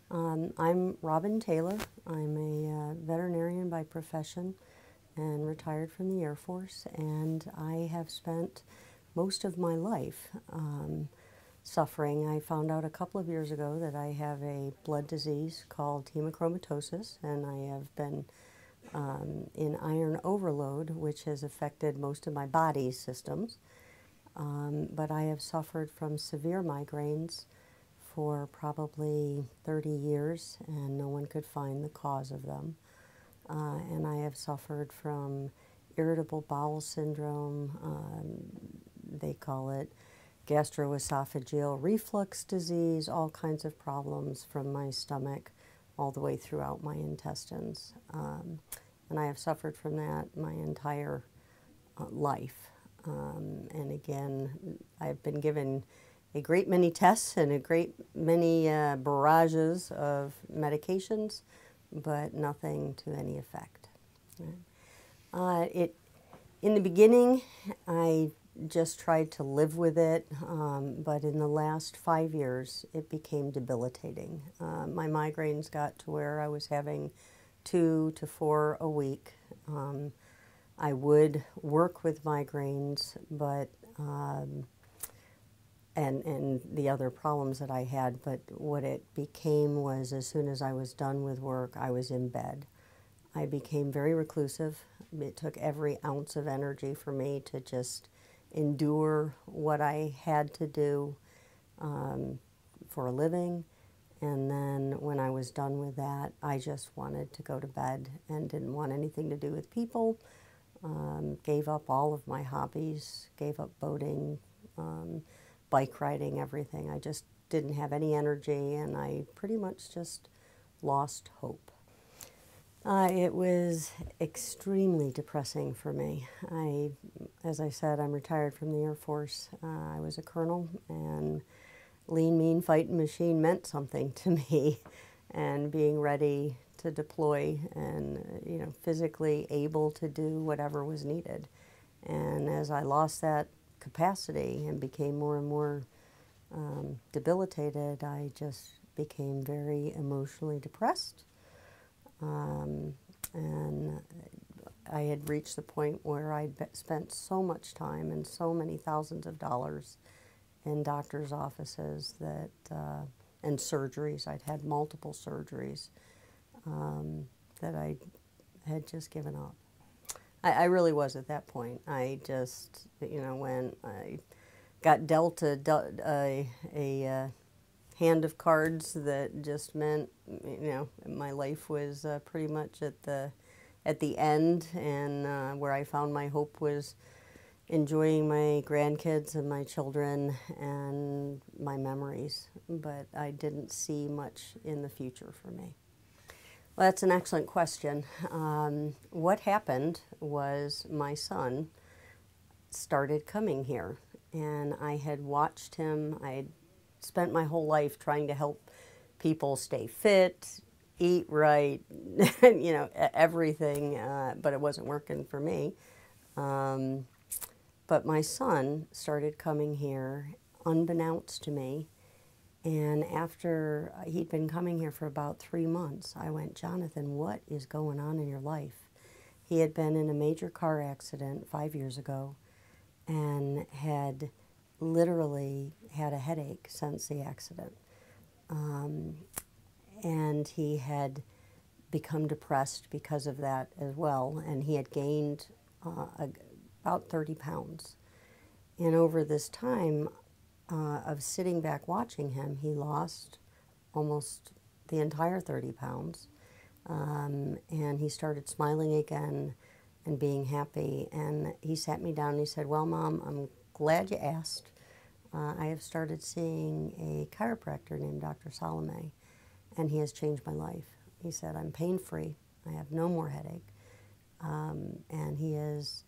I'm Robin Taylor. I'm a veterinarian by profession and retired from the Air Force, and I have spent most of my life suffering. I found out a couple of years ago that I have a blood disease called hemochromatosis, and I have been in iron overload, which has affected most of my body's systems. But I have suffered from severe migraines for probably 30 years, and no one could find the cause of them. And I have suffered from irritable bowel syndrome. They call it gastroesophageal reflux disease, all kinds of problems from my stomach all the way throughout my intestines. And I have suffered from that my entire life. And again, I've been given a great many tests and a great many barrages of medications, but nothing to any effect. In the beginning, I just tried to live with it, but in the last 5 years, it became debilitating. My migraines got to where I was having 2 to 4 a week. I would work with migraines, but and the other problems that I had, but what it became was as soon as I was done with work, I was in bed. I became very reclusive. It took every ounce of energy for me to just endure what I had to do for a living. And then when I was done with that, I just wanted to go to bed and didn't want anything to do with people. Gave up all of my hobbies, gave up boating, bike riding, everything. I just didn't have any energy, and I pretty much just lost hope. It was extremely depressing for me. As I said, I'm retired from the Air Force. I was a colonel, and lean, mean, fighting machine meant something to me, and being ready to deploy and physically able to do whatever was needed. And as I lost that capacity and became more and more debilitated, I just became very emotionally depressed. And I had reached the point where I'd spent so much time and so many thousands of dollars in doctors' offices that and surgeries. I'd had multiple surgeries that I had just given up. I really was at that point. I just, when I got dealt a hand of cards that just meant, my life was pretty much at the end, and where I found my hope was enjoying my grandkids and my children and my memories, but I didn't see much in the future for me. Well, that's an excellent question. What happened was my son started coming here, and I had watched him. I had spent my whole life trying to help people stay fit, eat right, everything, but it wasn't working for me. But my son started coming here unbeknownst to me, and after he'd been coming here for about 3 months, I went, "Jonathan, what is going on in your life?" He had been in a major car accident 5 years ago and had literally had a headache since the accident. And he had become depressed because of that as well, and he had gained about 30 pounds. And over this time of sitting back watching him, he lost almost the entire 30 pounds. And he started smiling again and being happy. And he sat me down and he said, "Well, Mom, I'm glad you asked. I have started seeing a chiropractor named Dr. Salamay, and he has changed my life." He said, "I'm pain-free. I have no more headache." And he has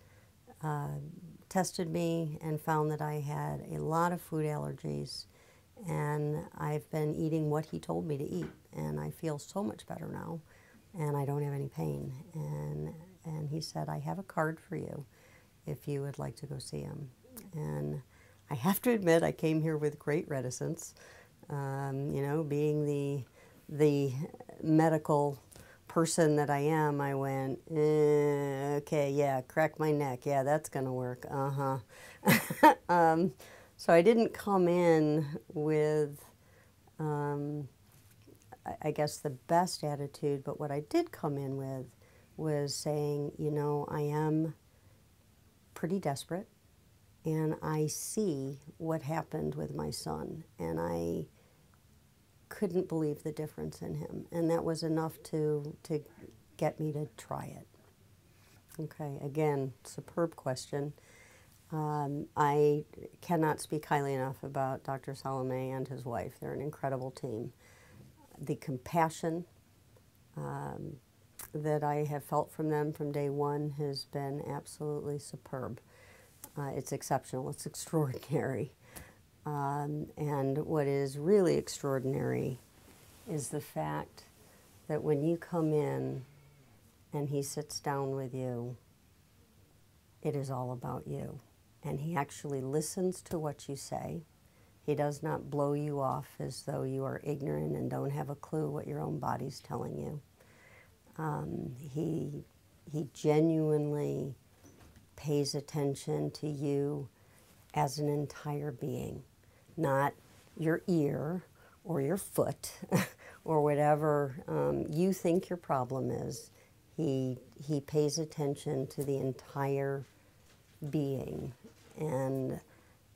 tested me and found that I had a lot of food allergies, and I've been eating what he told me to eat, and I feel so much better now, and I don't have any pain. And he said, "I have a card for you if you would like to go see him." And I have to admit, I came here with great reticence. Being the the medical person that I am, I went, okay, yeah, crack my neck. Yeah, that's going to work. So I didn't come in with, I guess, the best attitude, but what I did come in with was saying, you know, I am pretty desperate, and I see what happened with my son, and I couldn't believe the difference in him, and that was enough to get me to try it. Okay, again, superb question. I cannot speak highly enough about Dr. Salamay and his wife. They're an incredible team. The compassion that I have felt from them from day one has been absolutely superb. It's exceptional. It's extraordinary. And what is really extraordinary is the fact that when you come in and he sits down with you, it is all about you. And he actually listens to what you say. He does not blow you off as though you are ignorant and don't have a clue what your own body's telling you. He genuinely pays attention to you as an entire being, not your ear or your foot or whatever you think your problem is. He pays attention to the entire being. And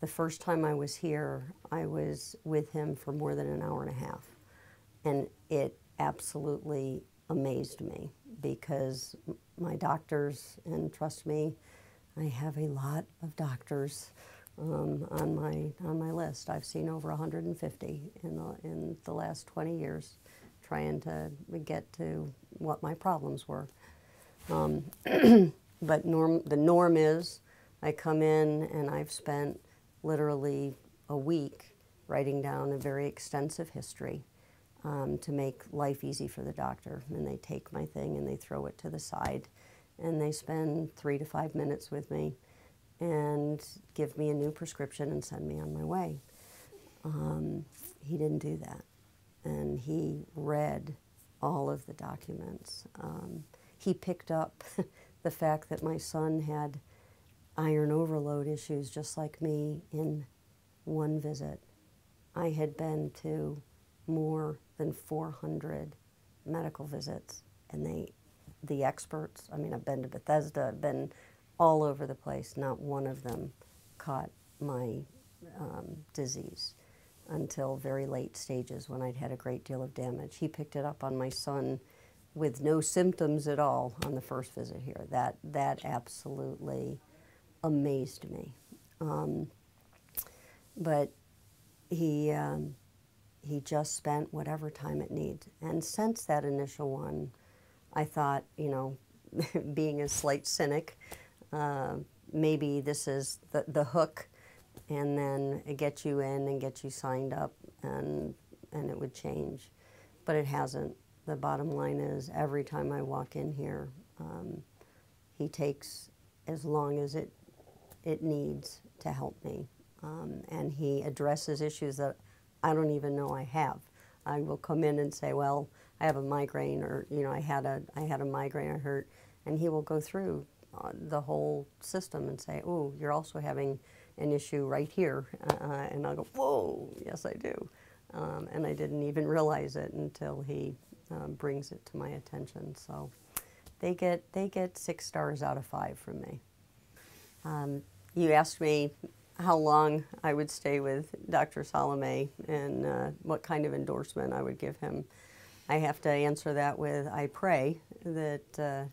the first time I was here, I was with him for more than an hour and a half. And it absolutely amazed me because my doctors, and trust me, I have a lot of doctors on my list. I've seen over 150 in the last 20 years, trying to get to what my problems were. But the norm is I come in and I've spent literally a week writing down a very extensive history to make life easy for the doctor. And they take my thing and they throw it to the side and they spend 3 to 5 minutes with me and give me a new prescription and send me on my way. He didn't do that. And he read all of the documents. He picked up the fact that my son had iron overload issues just like me in one visit. I had been to more than 400 medical visits, and the experts, I mean, I've been to Bethesda, I've been all over the place, not one of them caught my disease until very late stages when I'd had a great deal of damage. He picked it up on my son with no symptoms at all on the first visit here. That absolutely amazed me. But he just spent whatever time it needs. And since that initial one, I thought, you know, being a slight cynic, maybe this is the hook, and then get you in and get you signed up, and it would change. But it hasn't. The bottom line is every time I walk in here, he takes as long as it needs to help me. And he addresses issues that I don't even know I have. I will come in and say, well, I have a migraine, or, you know, I had a migraine, I hurt, and he will go through the whole system and say, oh, you're also having an issue right here. And I'll go, whoa, yes, I do. And I didn't even realize it until he brings it to my attention. So they get 6 stars out of 5 from me. You asked me how long I would stay with Dr. Salamay and what kind of endorsement I would give him. I have to answer that with, I pray that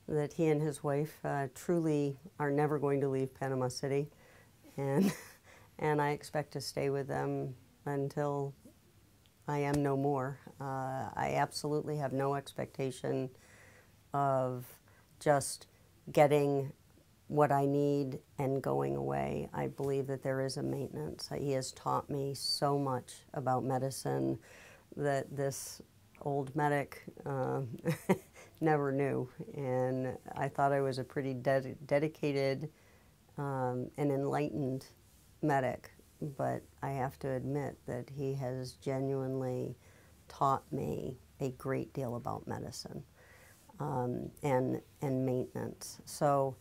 that he and his wife truly are never going to leave Panama City, and I expect to stay with them until I am no more. I absolutely have no expectation of just getting what I need and going away. I believe that there is a maintenance. He has taught me so much about medicine that this old medic never knew. And I thought I was a pretty dedicated and enlightened medic, but I have to admit that he has genuinely taught me a great deal about medicine and maintenance. So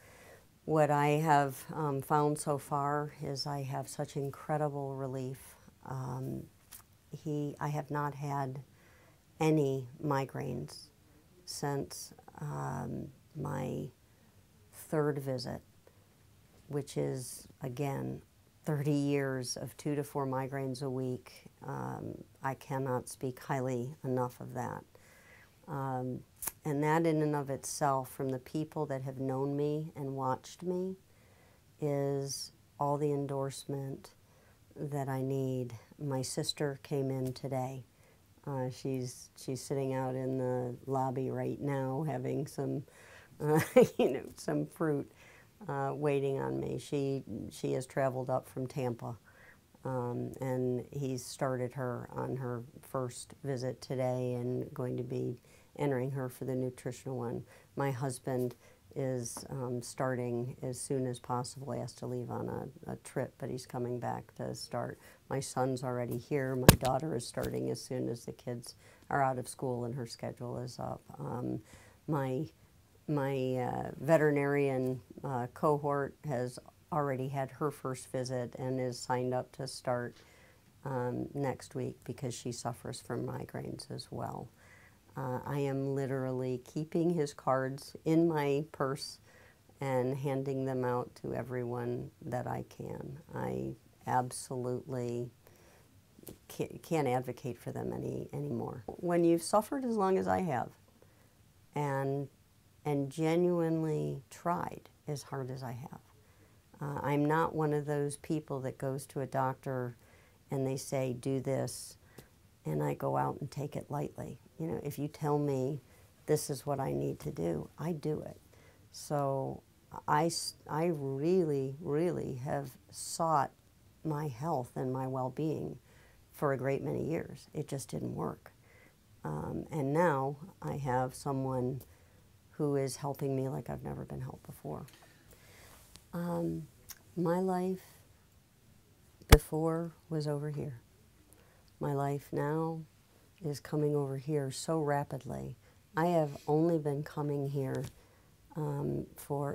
what I have found so far is I have such incredible relief. I have not had any migraines since my third visit, which is, again, 30 years of 2 to 4 migraines a week. I cannot speak highly enough of that. And that in and of itself, from the people that have known me and watched me, is all the endorsement that I need. My sister came in today. She's sitting out in the lobby right now having some, some fruit, waiting on me. She has traveled up from Tampa, and he's started her on her first visit today and going to be entering her for the nutritional one. My husband is starting as soon as possible. He has to leave on a trip, but he's coming back to start. My son's already here. My daughter is starting as soon as the kids are out of school and her schedule is up. My veterinarian cohort has already had her first visit and is signed up to start next week because she suffers from migraines as well. I am literally keeping his cards in my purse and handing them out to everyone that I can. I absolutely can't advocate for them anymore. When you've suffered as long as I have and genuinely tried as hard as I have, I'm not one of those people that goes to a doctor and they say, do this, and I go out and take it lightly. You know, if you tell me this is what I need to do, I do it. So I really, really have sought my health and my well-being for a great many years. It just didn't work. And now I have someone who is helping me like I've never been helped before. My life before was over here. My life now is coming over here so rapidly. I have only been coming here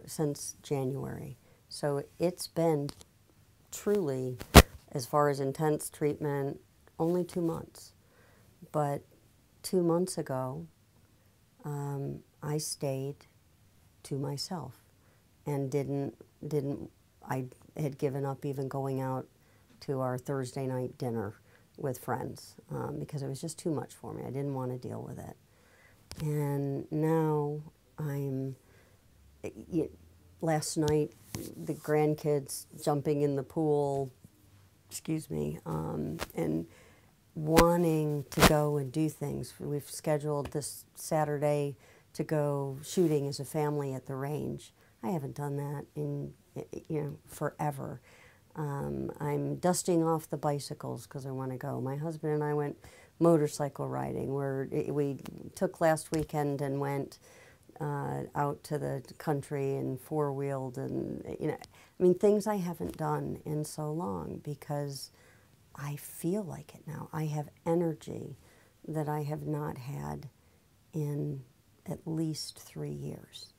since January. So it's been truly, as far as intense treatment, only 2 months. But 2 months ago, I stayed to myself and I had given up even going out to our Thursday night dinner with friends because it was just too much for me. I didn't want to deal with it. And now last night, the grandkids jumping in the pool, excuse me, and wanting to go and do things. We've scheduled this Saturday to go shooting as a family at the range. I haven't done that in forever. I'm dusting off the bicycles because I want to go. My husband and I went motorcycle riding. We took last weekend and went out to the country and four-wheeled, and things I haven't done in so long because I feel like it now. I have energy that I have not had in at least 3 years.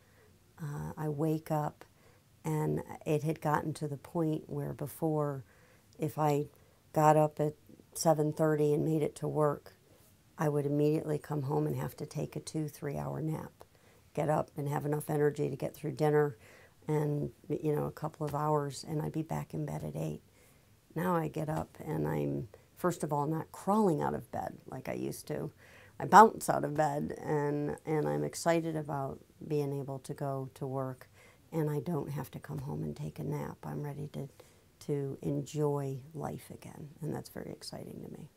I wake up, and it had gotten to the point where before, if I got up at 7:30 and made it to work, I would immediately come home and have to take a 2-3 hour nap. Get up and have enough energy to get through dinner and, a couple of hours, and I'd be back in bed at 8. Now I get up and I'm, first of all, not crawling out of bed like I used to. I bounce out of bed, and I'm excited about being able to go to work, and I don't have to come home and take a nap. I'm ready to enjoy life again, and that's very exciting to me.